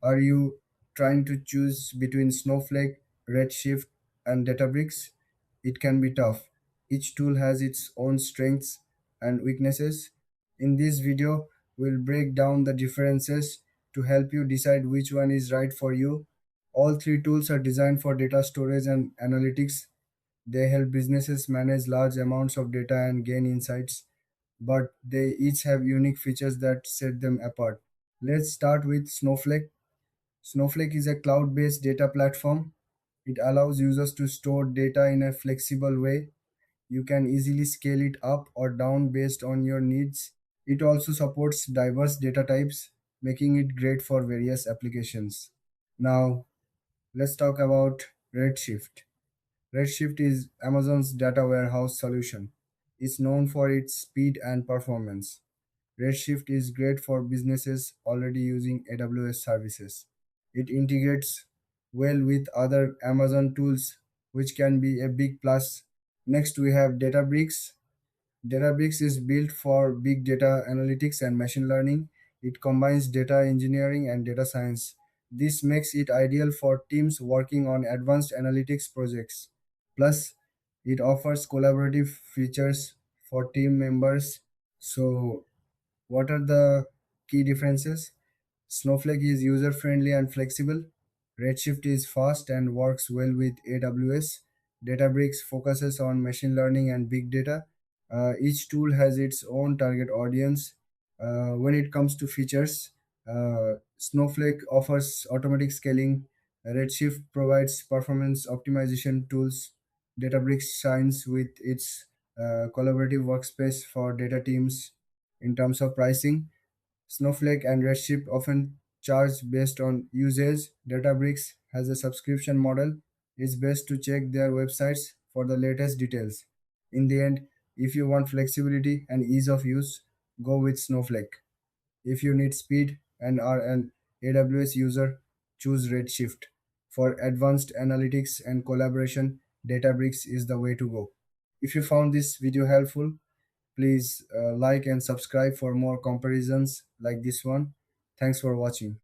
Are you trying to choose between Snowflake, Redshift, and Databricks? It can be tough. Each tool has its own strengths and weaknesses. In this video, we'll break down the differences to help you decide which one is right for you. All three tools are designed for data storage and analytics. They help businesses manage large amounts of data and gain insights, but they each have unique features that set them apart. Let's start with Snowflake. Snowflake is a cloud based data platform. It allows users to store data in a flexible way. You can easily scale it up or down based on your needs. It also supports diverse data types, making it great for various applications. Now, let's talk about Redshift. Redshift is Amazon's data warehouse solution. It's known for its speed and performance. Redshift is great for businesses already using AWS services. It integrates well with other Amazon tools, which can be a big plus. Next, we have Databricks. Databricks is built for big data analytics and machine learning. It combines data engineering and data science. This makes it ideal for teams working on advanced analytics projects. Plus, it offers collaborative features for team members. So, what are the key differences? Snowflake is user friendly and flexible. Redshift is fast and works well with AWS. Databricks focuses on machine learning and big data. Each tool has its own target audience. When it comes to features, Snowflake offers automatic scaling. Redshift provides performance optimization tools. Databricks shines with its collaborative workspace for data teams. In terms of pricing, Snowflake and Redshift often charge based on usage. Databricks has a subscription model. It's best to check their websites for the latest details. In the end, if you want flexibility and ease of use, go with Snowflake. If you need speed and are an AWS user, choose Redshift. For advanced analytics and collaboration, Databricks is the way to go. If you found this video helpful, please like and subscribe for more comparisons like this one. Thanks for watching.